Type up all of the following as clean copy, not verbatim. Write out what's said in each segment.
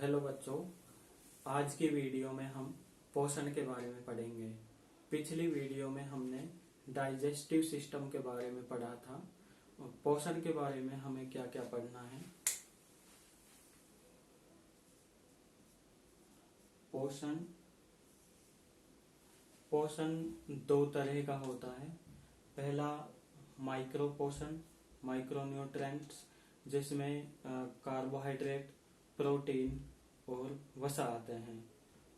Hello बच्चों, आज की वीडियो में हम पोषण के बारे में पढ़ेंगे। पिछली वीडियो में हमने डाइजेस्टिव सिस्टम के बारे में पढ़ा था और पोषण के बारे में हमें क्या क्या पढ़ना है। पोषण पोषण दो तरह का होता है। पहला माइक्रो पोषण, माइक्रोन्यूट्रिएंट्स, जिसमें कार्बोहाइड्रेट, प्रोटीन और वसा आते हैं।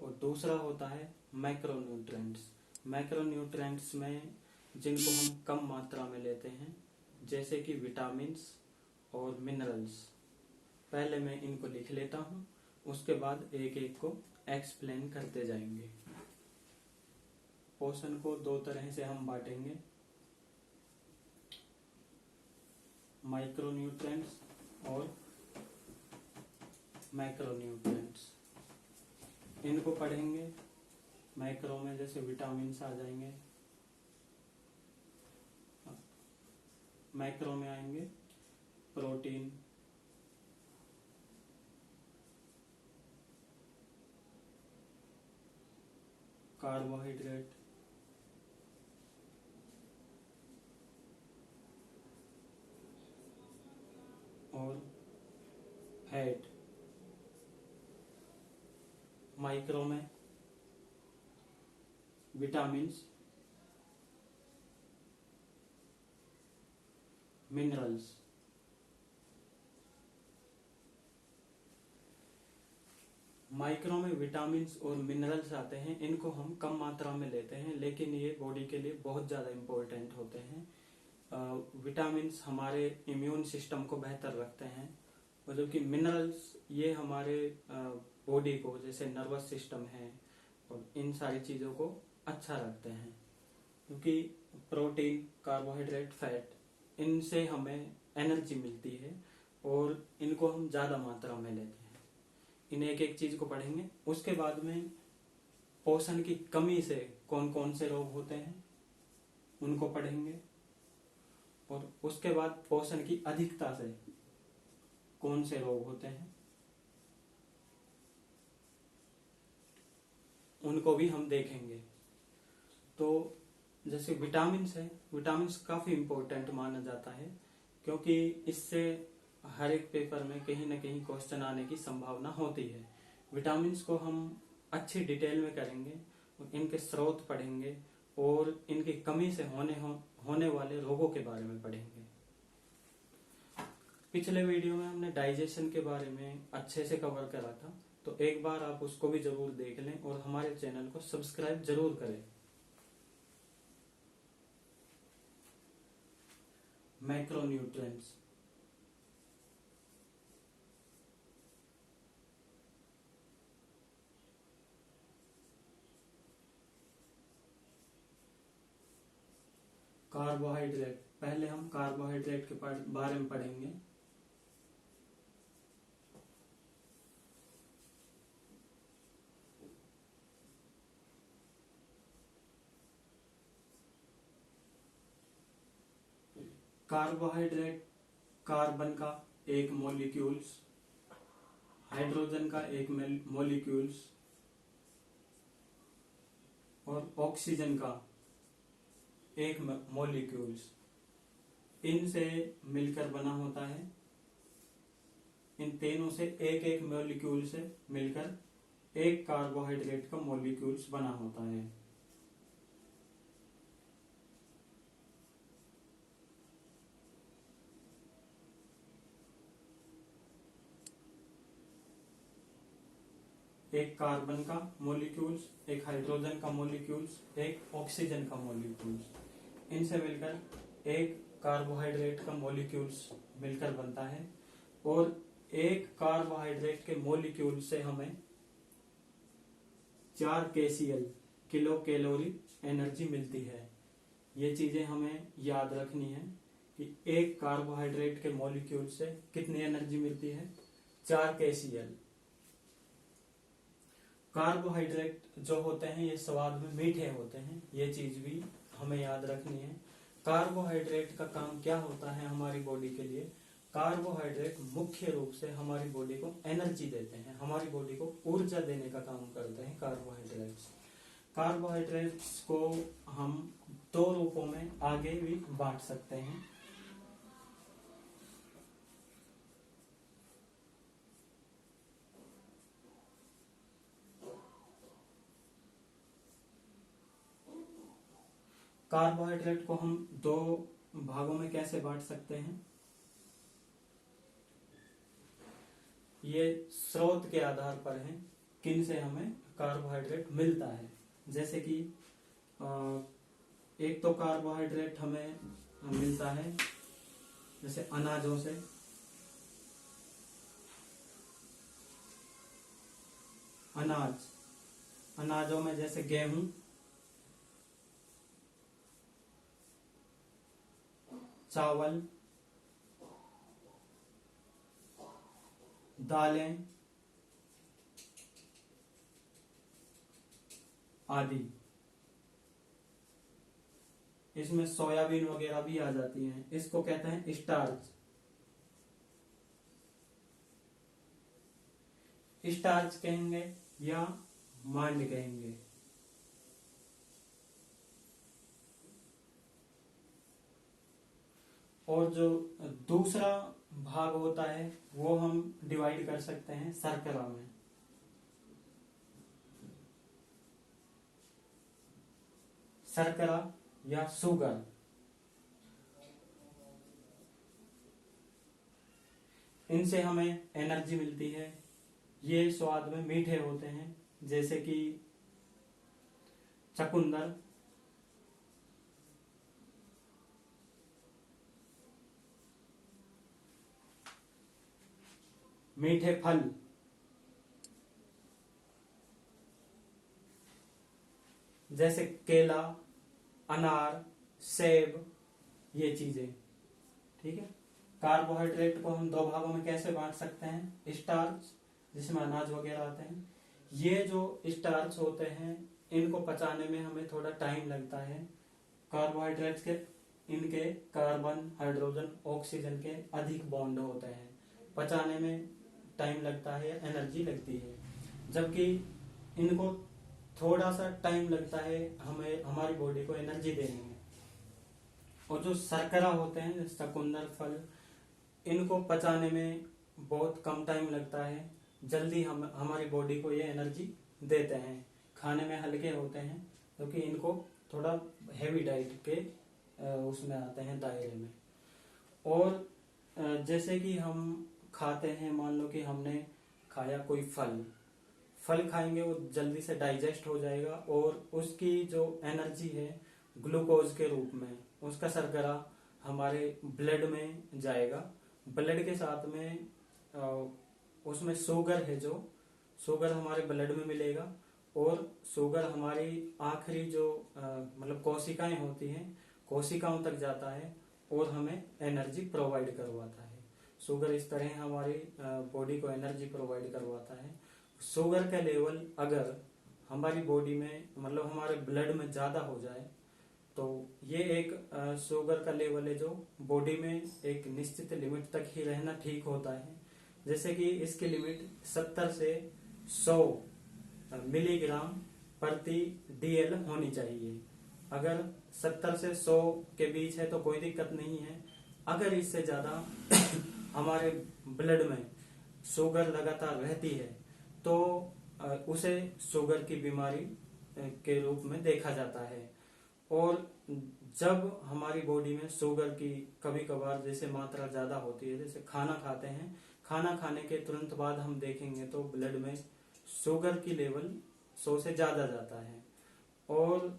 और दूसरा होता है मैक्रोन्यूट्रिएंट्स। मैक्रोन्यूट्रिएंट्स में जिनको हम कम मात्रा में लेते हैं, जैसे कि विटामिन्स और मिनरल्स। पहले मैं इनको लिख लेता हूँ, उसके बाद एक एक को एक्सप्लेन करते जाएंगे। पोषण को दो तरह से हम बांटेंगे, माइक्रोन्यूट्रिएंट्स और मैक्रोन्यूट्रिएंट्स। इनको पढ़ेंगे। मैक्रो में जैसे विटामिन्स आ जाएंगे, मैक्रो में आएंगे प्रोटीन, कार्बोहाइड्रेट, और फैट। माइक्रो में विटामिन्स, मिनरल्स। माइक्रो में विटामिन्स और मिनरल्स आते हैं, इनको हम कम मात्रा में लेते हैं, लेकिन ये बॉडी के लिए बहुत ज़्यादा इम्पोर्टेंट होते हैं। विटामिन्स हमारे इम्यून सिस्टम को बेहतर रखते हैं, और जबकि मिनरल्स ये हमारे बॉडी को, जैसे नर्वस सिस्टम है और इन सारी चीज़ों को अच्छा रखते हैं। क्योंकि प्रोटीन, कार्बोहाइड्रेट, फैट, इनसे हमें एनर्जी मिलती है और इनको हम ज़्यादा मात्रा में लेते हैं। इन एक एक चीज़ को पढ़ेंगे। उसके बाद में पोषण की कमी से कौन कौन से रोग होते हैं उनको पढ़ेंगे, और उसके बाद पोषण की अधिकता से कौन से रोग होते हैं उनको भी हम देखेंगे। तो जैसे विटामिन्स है, विटामिन्स काफी इम्पोर्टेंट माना जाता है, क्योंकि इससे हर एक पेपर में कहीं ना कहीं क्वेश्चन आने की संभावना होती है। विटामिन्स को हम अच्छी डिटेल में करेंगे, इनके स्रोत पढ़ेंगे और इनकी कमी से होने वाले रोगों के बारे में पढ़ेंगे। पिछले वीडियो में हमने डाइजेशन के बारे में अच्छे से कवर करा था, तो एक बार आप उसको भी जरूर देख लें और हमारे चैनल को सब्सक्राइब जरूर करें। मैक्रोन्यूट्रिएंट्स। कार्बोहाइड्रेट, पहले हम कार्बोहाइड्रेट के बारे में पढ़ेंगे। कार्बोहाइड्रेट कार्बन का एक मॉलिक्यूल्स, हाइड्रोजन का एक मॉलिक्यूल्स और ऑक्सीजन का एक मॉलिक्यूल्स, इनसे मिलकर बना होता है। इन तीनों से एक एक मॉलिक्यूल से मिलकर एक कार्बोहाइड्रेट का मॉलिक्यूल्स बना होता है। एक कार्बन का मॉलिक्यूल्स, एक हाइड्रोजन का मॉलिक्यूल्स, एक ऑक्सीजन का मॉलिक्यूल्स, इनसे मिलकर एक कार्बोहाइड्रेट का मॉलिक्यूल्स मिलकर बनता है। और एक कार्बोहाइड्रेट के मॉलिक्यूल से हमें 4 kcal, किलो कैलोरी एनर्जी मिलती है। ये चीजें हमें याद रखनी है कि एक कार्बोहाइड्रेट के मॉलिक्यूल से कितनी एनर्जी मिलती है, 4 kcal। कार्बोहाइड्रेट जो होते हैं ये स्वाद में मीठे होते हैं, ये चीज भी हमें याद रखनी है। कार्बोहाइड्रेट का काम क्या होता है हमारी बॉडी के लिए? कार्बोहाइड्रेट मुख्य रूप से हमारी बॉडी को एनर्जी देते हैं, हमारी बॉडी को ऊर्जा देने का काम करते हैं कार्बोहाइड्रेट्स। कार्बोहाइड्रेट्स को हम दो रूपों में आगे भी बांट सकते हैं। कार्बोहाइड्रेट को हम दो भागों में कैसे बांट सकते हैं? ये स्रोत के आधार पर है, किन से हमें कार्बोहाइड्रेट मिलता है। जैसे कि एक तो कार्बोहाइड्रेट हमें मिलता है जैसे अनाजों से, अनाजों में जैसे गेहूं, चावल, दालें आदि। इसमें सोयाबीन वगैरह भी आ जाती हैं। इसको कहते हैं स्टार्च। स्टार्च कहेंगे या मांड कहेंगे। और जो दूसरा भाग होता है वो हम डिवाइड कर सकते हैं शर्करा में। शर्करा या शुगर, इनसे हमें एनर्जी मिलती है। ये स्वाद में मीठे होते हैं, जैसे कि चकुंदर, मीठे फल, जैसे केला, अनार, सेब, ये चीजें। ठीक है। कार्बोहाइड्रेट को हम दो भागों में कैसे बांट सकते हैं? स्टार्च, जिसमें अनाज वगैरह आते हैं। ये जो स्टार्च होते हैं इनको पचाने में हमें थोड़ा टाइम लगता है। कार्बोहाइड्रेट्स के इनके कार्बन, हाइड्रोजन, ऑक्सीजन के अधिक बॉन्ड होते हैं, पचाने में टाइम लगता है, एनर्जी लगती है। जबकि इनको थोड़ा सा टाइम लगता है हमें हमारी बॉडी को एनर्जी देने में। और जो शर्करा होते हैं जैसे चकुंदर फल, इनको पचाने में बहुत कम टाइम लगता है, जल्दी हम हमारी बॉडी को ये एनर्जी देते हैं। खाने में हल्के होते हैं क्योंकि इनको थोड़ा हेवी डाइट के उसमें आते हैं दायरे में। और जैसे कि हम खाते हैं, मान लो कि हमने खाया कोई फल खाएंगे, वो जल्दी से डाइजेस्ट हो जाएगा और उसकी जो एनर्जी है ग्लूकोज के रूप में, उसका शर्करा हमारे ब्लड में जाएगा। ब्लड के साथ में उसमें शुगर है, जो शुगर हमारे ब्लड में मिलेगा और शुगर हमारी आखिरी जो मतलब कोशिकाएं होती हैं, कोशिकाओं तक जाता है और हमें एनर्जी प्रोवाइड करवाता है। शुगर इस तरह हमारी बॉडी को एनर्जी प्रोवाइड करवाता है। शुगर का लेवल अगर हमारी बॉडी में मतलब हमारे ब्लड में ज्यादा हो जाए तो ये एक शुगर का लेवल है जो बॉडी में एक निश्चित लिमिट तक ही रहना ठीक होता है। जैसे कि इसकी लिमिट 70 से 100 मिलीग्राम प्रति DL होनी चाहिए। अगर 70 से 100 के बीच है तो कोई दिक्कत नहीं है। अगर इससे ज्यादा हमारे ब्लड में शुगर लगातार रहती है तो उसे शुगर की बीमारी के रूप में देखा जाता है। और जब हमारी बॉडी में शुगर की कभी कभार जैसे मात्रा ज्यादा होती है, जैसे खाना खाते हैं, खाना खाने के तुरंत बाद हम देखेंगे तो ब्लड में शुगर की लेवल 100 से ज्यादा जाता है। और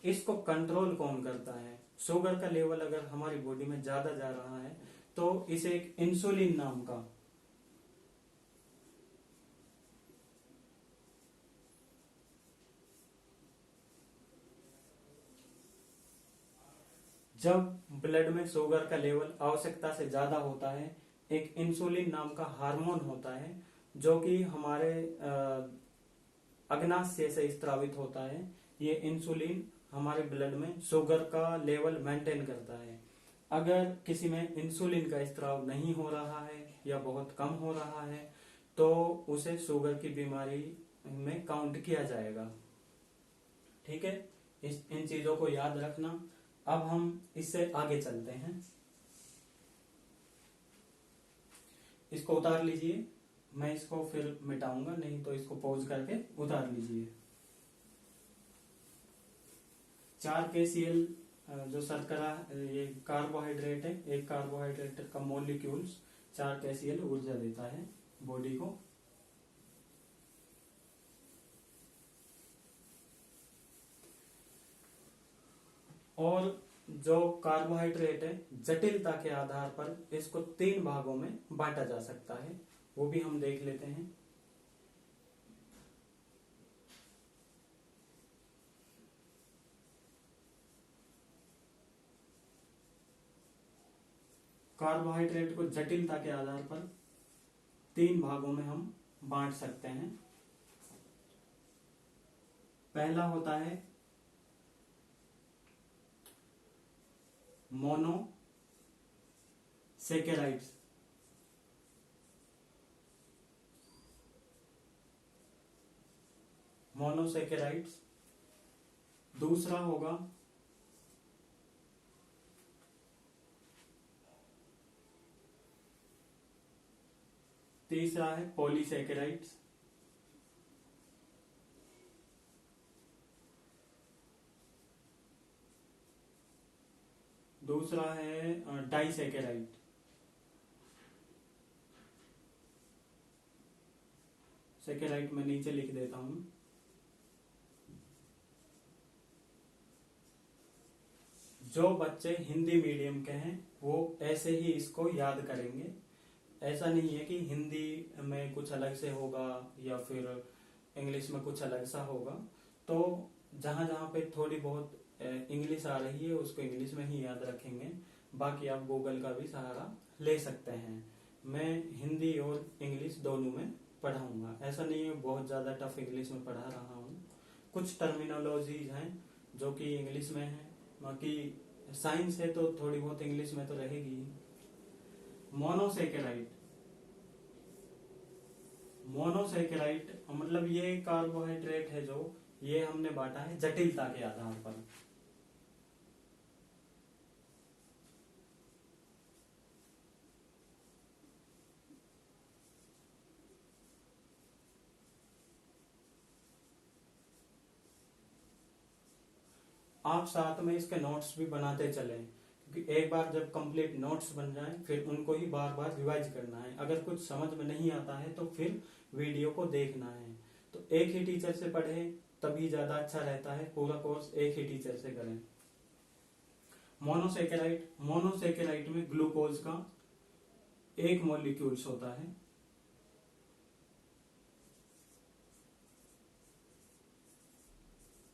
इसको कंट्रोल कौन करता है? शुगर का लेवल अगर हमारी बॉडी में ज्यादा जा रहा है तो इसे एक इंसुलिन नाम का जब ब्लड में शुगर का लेवल आवश्यकता से ज्यादा होता है, एक इंसुलिन नाम का हार्मोन होता है जो कि हमारे अग्नाशय से स्त्रावित होता है। ये इंसुलिन हमारे ब्लड में शुगर का लेवल मेंटेन करता है। अगर किसी में इंसुलिन का स्त्राव नहीं हो रहा है या बहुत कम हो रहा है तो उसे शुगर की बीमारी में काउंट किया जाएगा। ठीक है, इन चीजों को याद रखना। अब हम इससे आगे चलते हैं। इसको उतार लीजिए, मैं इसको फिर मिटाऊंगा, नहीं तो इसको पॉज करके उतार लीजिए। 4 KCl जो शर्करा ये कार्बोहाइड्रेट है, एक कार्बोहाइड्रेट का मॉलिक्यूल्स 4 KCl ऊर्जा देता है बॉडी को। और जो कार्बोहाइड्रेट है जटिलता के आधार पर इसको 3 भागों में बांटा जा सकता है, वो भी हम देख लेते हैं। कार्बोहाइड्रेट को जटिलता के आधार पर 3 भागों में हम बांट सकते हैं। पहला होता है मोनोसेकेराइड्स, मोनोसेकेराइड्स। दूसरा होगा तीसरा है पॉलीसेकेराइड्स। दूसरा है डाइसेकेराइड। सेकेराइड मैं नीचे लिख देता हूं। जो बच्चे हिंदी मीडियम के हैं वो ऐसे ही इसको याद करेंगे। ऐसा नहीं है कि हिंदी में कुछ अलग से होगा या फिर इंग्लिश में कुछ अलग सा होगा। तो जहां जहां पे थोड़ी बहुत इंग्लिश आ रही है उसको इंग्लिश में ही याद रखेंगे, बाकी आप गूगल का भी सहारा ले सकते हैं। मैं हिंदी और इंग्लिश दोनों में पढ़ाऊंगा, ऐसा नहीं है बहुत ज्यादा टफ इंग्लिश में पढ़ा रहा हूँ। कुछ टर्मिनोलॉजीज हैं जो कि इंग्लिश में है, बाकी साइंस है तो थोड़ी बहुत इंग्लिश में तो रहेगी। मोनोसेकेराइड, मोनोसेकेराइड मतलब ये कार्बोहाइड्रेट है जो ये हमने बांटा है जटिलता के आधार पर। आप साथ में इसके नोट्स भी बनाते चलें, क्योंकि एक बार जब कंप्लीट नोट्स बन जाएं फिर उनको ही बार बार रिवाइज करना है। अगर कुछ समझ में नहीं आता है तो फिर वीडियो को देखना है। तो एक ही टीचर से पढ़े तभी ज्यादा अच्छा रहता है, पूरा कोर्स एक ही टीचर से करें। मोनोसेकेराइड, मोनोसेकेराइड में ग्लूकोज का एक मॉलिक्यूल्स होता है।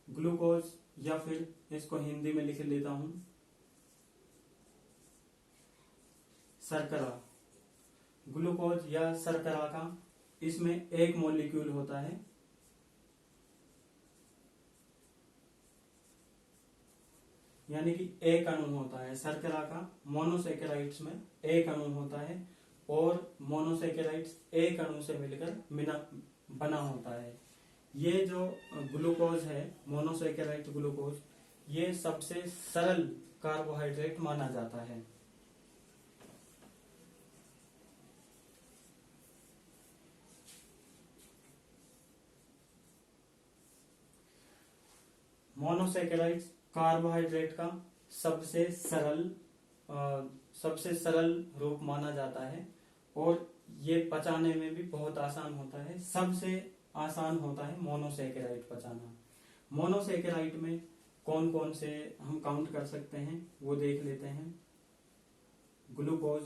ग्लूकोज या फिर इसको हिंदी में लिख लेता हूं शर्करा। ग्लूकोज या शर्करा का इसमें एक मॉलिक्यूल होता है, यानी कि एक अणु होता है। शर्करा का मोनोसेकेराइड्स में एक अणु होता है और मोनोसेकेराइड्स एक अणु से मिलकर बना होता है। ये जो ग्लूकोज है, मोनोसेकेराइड ग्लूकोज, ये सबसे सरल कार्बोहाइड्रेट माना जाता है। मोनोसेकेराइड्स कार्बोहाइड्रेट का सबसे सरल रूप माना जाता है और ये पचाने में भी बहुत आसान होता है। सबसे आसान होता है मोनोसेकेराइड पचाना। मोनोसेकेराइड में कौन कौन से हम काउंट कर सकते हैं वो देख लेते हैं। ग्लूकोज,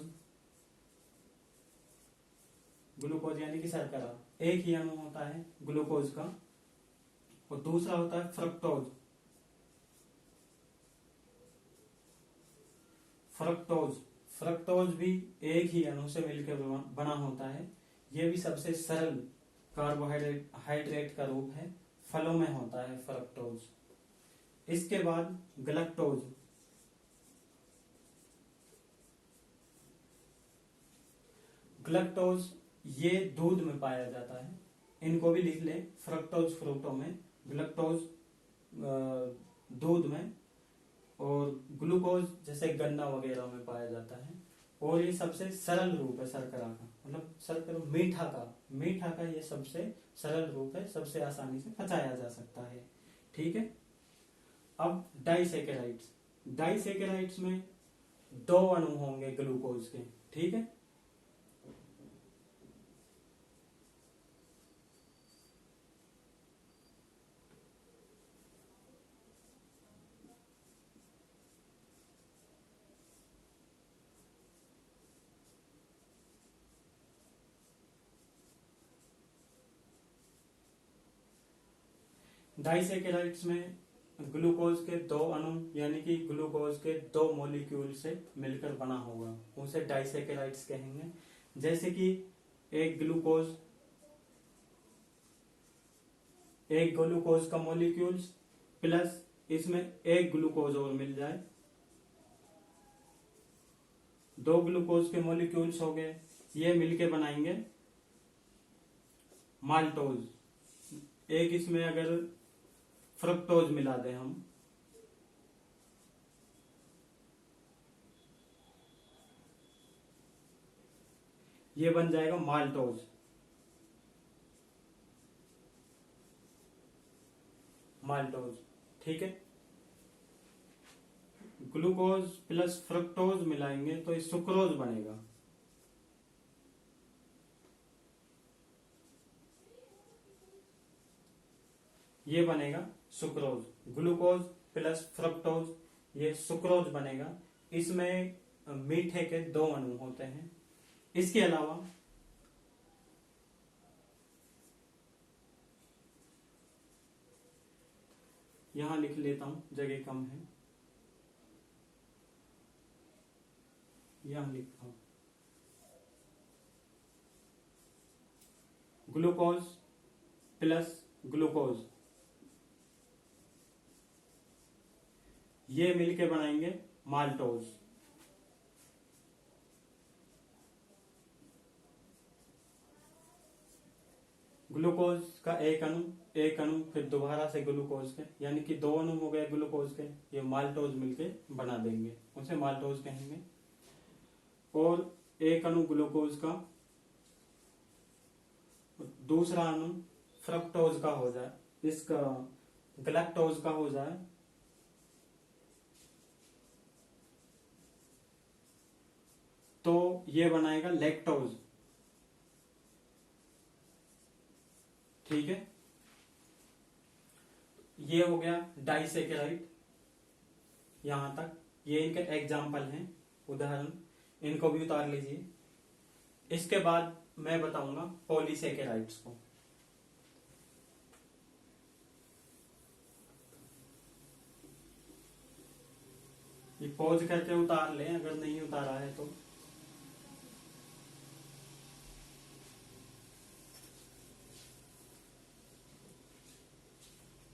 ग्लूकोज यानी कि शर्करा, एक ही अणु होता है ग्लूकोज का। और दूसरा होता है फ्रक्टोज। फ्रक्टोज, फ्रक्टोज भी एक ही अणु से मिलकर बना होता है। यह भी सबसे सरल कार्बोहाइड्रेट का रूप है, फलों में होता है फ्रक्टोज। इसके बाद गलक्टोज, ग्लूकोज ये दूध में पाया जाता है, इनको भी लिख ले। फ्रक्टोज फ्रूटों में, ग्लूकोज दूध में, और ग्लूकोज जैसे गन्ना वगैरह में पाया जाता है। और ये सबसे सरल रूप है शर्करा का, मतलब शर्करा मीठा का ये सबसे सरल रूप है, सबसे आसानी से पचाया जा सकता है। ठीक है। अब डाइसेकेराइड्स में 2 अणु होंगे ग्लूकोज के। ठीक है। डाइसेकेराइड्स में ग्लूकोज के 2 अणु यानी कि ग्लूकोज के 2 मॉलिक्यूल से मिलकर बना होगा, उसे डाइसेकेराइड्स कहेंगे। जैसे कि एक ग्लूकोज का मॉलिक्यूल प्लस इसमें एक ग्लूकोज और मिल जाए, 2 ग्लूकोज के मॉलिक्यूल्स हो गए, ये मिलके बनाएंगे माल्टोज। एक इसमें अगर फ्रक्टोज मिला दें हम, ये बन जाएगा माल्टोज। ठीक है। ग्लूकोज प्लस फ्रक्टोज मिलाएंगे तो ये सुक्रोज बनेगा। ये बनेगा सुक्रोज। ग्लूकोज प्लस फ्रक्टोज, ये सुक्रोज बनेगा। इसमें मीठे के 2 अणु होते हैं। इसके अलावा यहां लिख लेता हूं, जगह कम है, यहां लिखता हूं ग्लूकोज प्लस ग्लूकोज, ये मिलके बनाएंगे माल्टोज। ग्लूकोज का एक अणु फिर दोबारा से ग्लूकोज के, यानी कि 2 अणु हो गए ग्लूकोज के, ये माल्टोज मिलके बना देंगे, उसे माल्टोज कहेंगे। और एक अणु ग्लूकोज का, दूसरा अणु फ्रक्टोज का हो जाए, इसका गलैक्टोज का हो जाए, तो ये बनाएगा लैक्टोज। ठीक है। ये हो गया डाइसेकेराइड। यहां तक ये इनके एग्जाम्पल हैं, उदाहरण, इनको भी उतार लीजिए। इसके बाद मैं बताऊंगा पॉलीसेकेराइड्स को। ये पॉज करके उतार लें अगर नहीं उतारा है तो।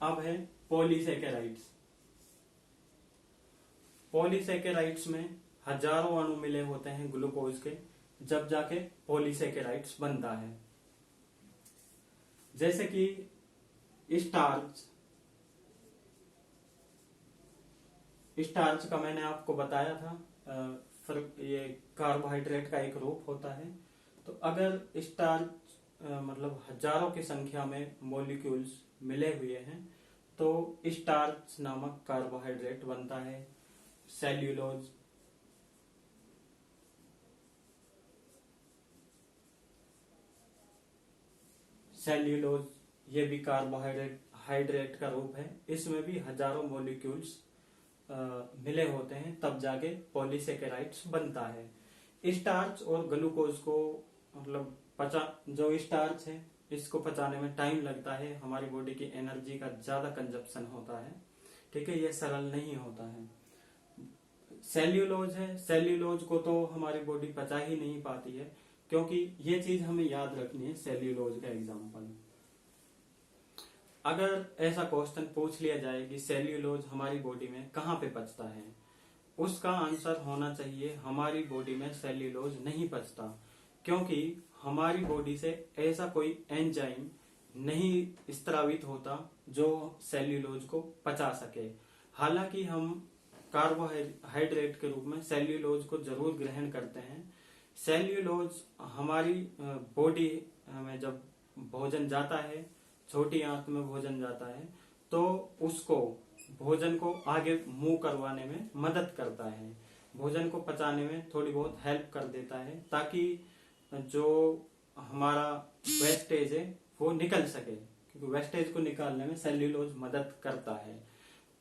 अब है पॉलीसेकेराइड्स। पॉलीसेकेराइड्स में हजारों अणु मिले होते हैं ग्लूकोज के, जब जाके पॉलीसेकेराइड्स बनता है। जैसे कि स्टार्च का मैंने आपको बताया था, ये कार्बोहाइड्रेट का एक रूप होता है। तो अगर स्टार्च मतलब हजारों की संख्या में मॉलिक्यूल्स मिले हुए हैं तो स्टार्च नामक कार्बोहाइड्रेट बनता है। सेल्यूलोज ये भी कार्बोहाइड्रेट का रूप है। इसमें भी हजारों मॉलिक्यूल्स मिले होते हैं, तब जाके पॉलीसेकेराइड्स बनता है। स्टार्च और ग्लूकोज को मतलब जो स्टार्च है इसको पचाने में टाइम लगता है, हमारी बॉडी की एनर्जी का ज्यादा कंजप्शन होता है। ठीक है, ये सरल नहीं होता है। सेल्यूलोज को तो हमारी बॉडी पचा ही नहीं पाती है, क्योंकि ये चीज हमें याद रखनी है। सेल्यूलोज का एग्जाम्पल, अगर ऐसा क्वेश्चन पूछ लिया जाए कि सेल्यूलोज हमारी बॉडी में कहाँ पे पचता है, उसका आंसर होना चाहिए हमारी बॉडी में सेल्यूलोज नहीं पचता। क्योंकि हमारी बॉडी से ऐसा कोई एंजाइम नहीं स्त्रावित होता जो सेल्यूलोज को पचा सके। हालांकि हम कार्बोहाइड्रेट के रूप में सेल्यूलोज को जरूर ग्रहण करते हैं। सेल्यूलोज हमारी बॉडी में जब भोजन जाता है, छोटी आंत में भोजन जाता है, तो उसको भोजन को आगे मूव करवाने में मदद करता है, भोजन को पचाने में थोड़ी बहुत हेल्प कर देता है, ताकि जो हमारा वेस्टेज है वो निकल सके, क्योंकि वेस्टेज को निकालने में सेल्यूलोज मदद करता है।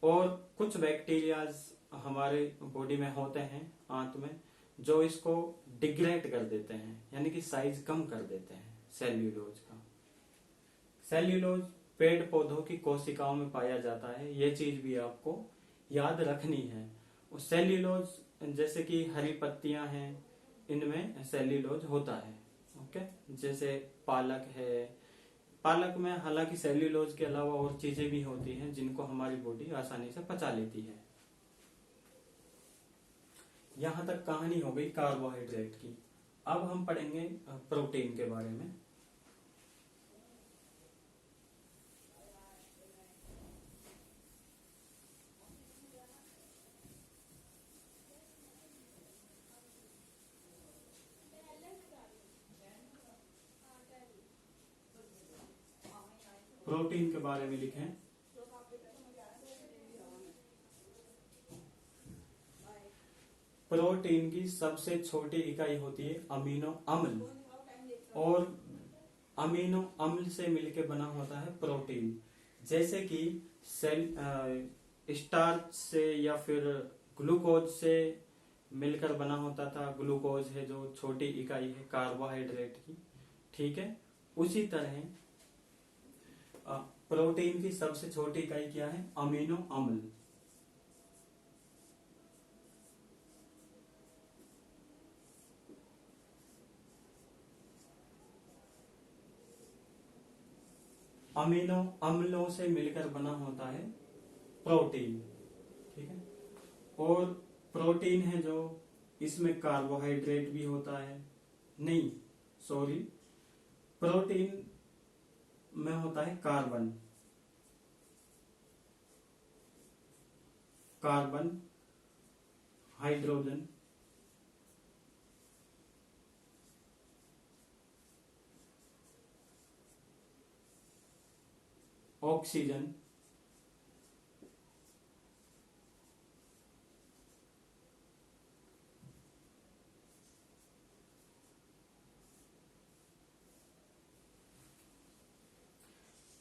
और कुछ बैक्टीरियाज हमारे बॉडी में होते हैं आंत में, जो इसको डिग्रेड कर देते हैं, यानी कि साइज कम कर देते हैं सेल्यूलोज का। सेल्यूलोज पेड़ पौधों की कोशिकाओं में पाया जाता है, ये चीज भी आपको याद रखनी है। और सेल्यूलोज जैसे कि हरी पत्तियां हैं, इनमें सेल्यूलोज होता है। ओके, जैसे पालक है, पालक में हालांकि सेल्यूलोज के अलावा और चीजें भी होती हैं जिनको हमारी बॉडी आसानी से पचा लेती है। यहां तक कहानी हो गई कार्बोहाइड्रेट की। अब हम पढ़ेंगे प्रोटीन के बारे में। प्रोटीन के बारे में लिखें। प्रोटीन की सबसे छोटी इकाई होती है अमीनो अम्ल, और अमीनो अम्ल से मिलकर बना होता है प्रोटीन। जैसे कि स्टार्च से या फिर ग्लूकोज से मिलकर बना होता था, ग्लूकोज है जो छोटी इकाई है कार्बोहाइड्रेट की, ठीक है। उसी तरह प्रोटीन की सबसे छोटी इकाई क्या है? अमीनो अम्ल। अमीनो अम्लों से मिलकर बना होता है प्रोटीन, ठीक है। और प्रोटीन है जो, इसमें कार्बोहाइड्रेट भी होता है, नहीं सॉरी, प्रोटीन में होता है कार्बन, कार्बन, हाइड्रोजन, ऑक्सीजन,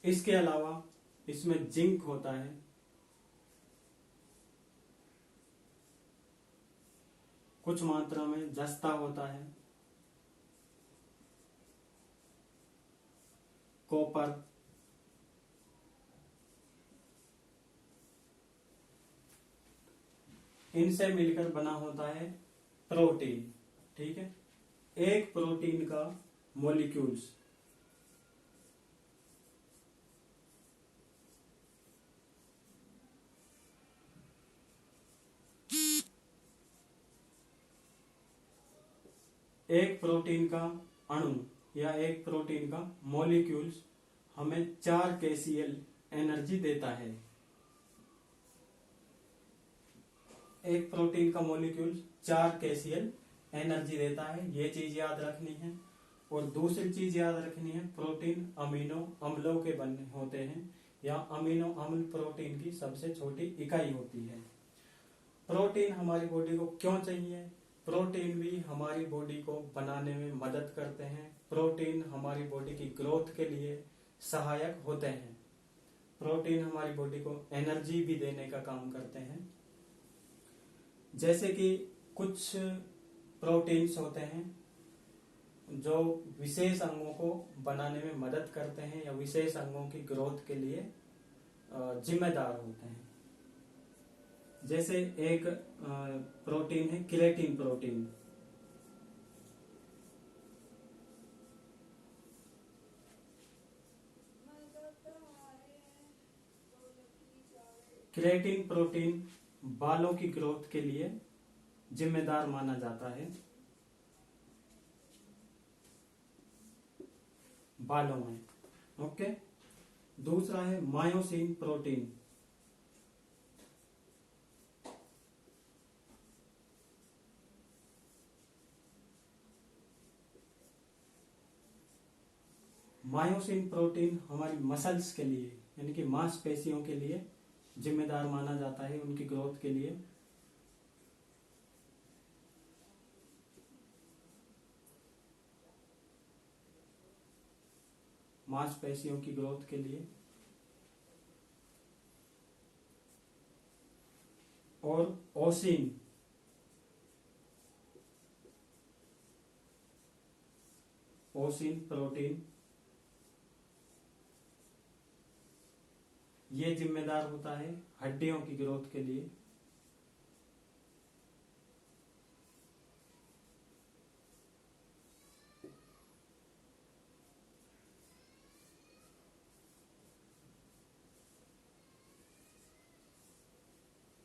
इसके अलावा इसमें जिंक होता है, कुछ मात्रा में जस्ता होता है, कॉपर, इनसे मिलकर बना होता है प्रोटीन, ठीक है। एक प्रोटीन का मॉलिक्यूल्स एक प्रोटीन का अणु या एक प्रोटीन का मॉलिक्यूल्स हमें 4 kcal एनर्जी देता है। एक प्रोटीन का मॉलिक्यूल 4 kcal एनर्जी देता है, ये चीज याद रखनी है। और दूसरी चीज याद रखनी है, प्रोटीन अमीनो अम्लों के बने होते हैं, या अमीनो अम्ल प्रोटीन की सबसे छोटी इकाई होती है। प्रोटीन हमारी बॉडी को क्यों चाहिए? प्रोटीन भी हमारी बॉडी को बनाने में मदद करते हैं। प्रोटीन हमारी बॉडी की ग्रोथ के लिए सहायक होते हैं। प्रोटीन हमारी बॉडी को एनर्जी भी देने का काम करते हैं। जैसे कि कुछ प्रोटीन्स होते हैं जो विशेष अंगों को बनाने में मदद करते हैं या विशेष अंगों की ग्रोथ के लिए जिम्मेदार होते हैं। जैसे एक प्रोटीन है केराटिन प्रोटीन। केराटिन प्रोटीन बालों की ग्रोथ के लिए जिम्मेदार माना जाता है। बालों में। ओके। दूसरा है मायोसिन प्रोटीन। मायोसिन प्रोटीन हमारी मसल्स के लिए यानी कि मांसपेशियों के लिए जिम्मेदार माना जाता है, उनकी ग्रोथ के लिए। मांसपेशियों की ग्रोथ के लिए। और ओसिन प्रोटीन ये जिम्मेदार होता है हड्डियों की ग्रोथ के लिए।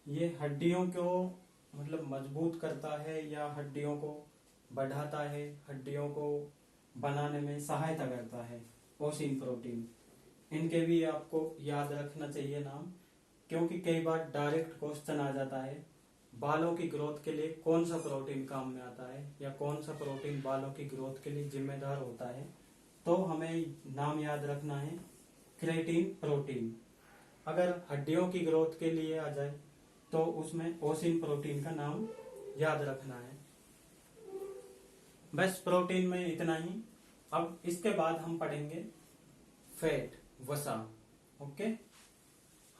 ये हड्डियों को मतलब मजबूत करता है या हड्डियों को बढ़ाता है, हड्डियों को बनाने में सहायता करता है ओसिन प्रोटीन। इनके भी आपको याद रखना चाहिए नाम, क्योंकि कई बार डायरेक्ट क्वेश्चन आ जाता है बालों की ग्रोथ के लिए कौन सा प्रोटीन काम में आता है या कौन सा प्रोटीन बालों की ग्रोथ के लिए जिम्मेदार होता है। तो हमें नाम याद रखना है क्रेटीन प्रोटीन। अगर हड्डियों की ग्रोथ के लिए आ जाए तो उसमें ओसिन प्रोटीन का नाम याद रखना है। बस प्रोटीन में इतना ही। अब इसके बाद हम पढ़ेंगे फैट, वसा। ओके,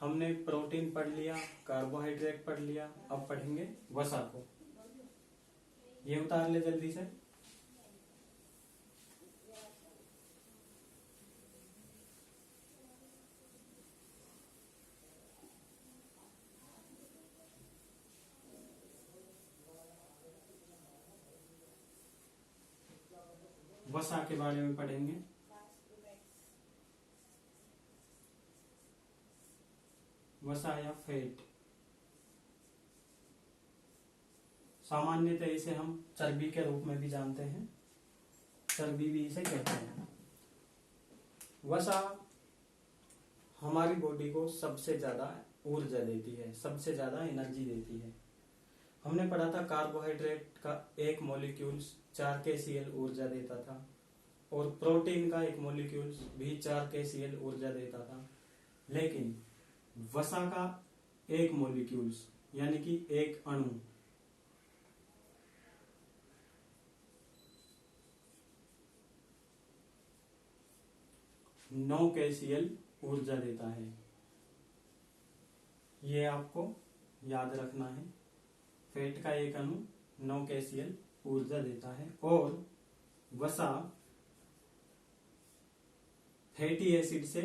हमने प्रोटीन पढ़ लिया, कार्बोहाइड्रेट पढ़ लिया, अब पढ़ेंगे वसा को। ये उतार ले जल्दी से। वसा के बारे में पढ़ेंगे। वसा या फैट, सामान्यतः इसे हम चर्बी के रूप में भी जानते हैं, चर्बी भी इसे कहते हैं। वसा हमारी बॉडी को सबसे ज्यादा ऊर्जा देती है, सबसे ज्यादा एनर्जी देती है। हमने पढ़ा था कार्बोहाइड्रेट का एक मॉलिक्यूल्स 4 kcal ऊर्जा देता था और प्रोटीन का एक मॉलिक्यूल्स भी 4 kcal ऊर्जा देता था, लेकिन वसा का एक मॉलिक्यूल्स यानी कि एक अणु 9 kcal ऊर्जा देता है। ये आपको याद रखना है, फैट का एक अणु 9 kcal ऊर्जा देता है और वसा फैटी एसिड से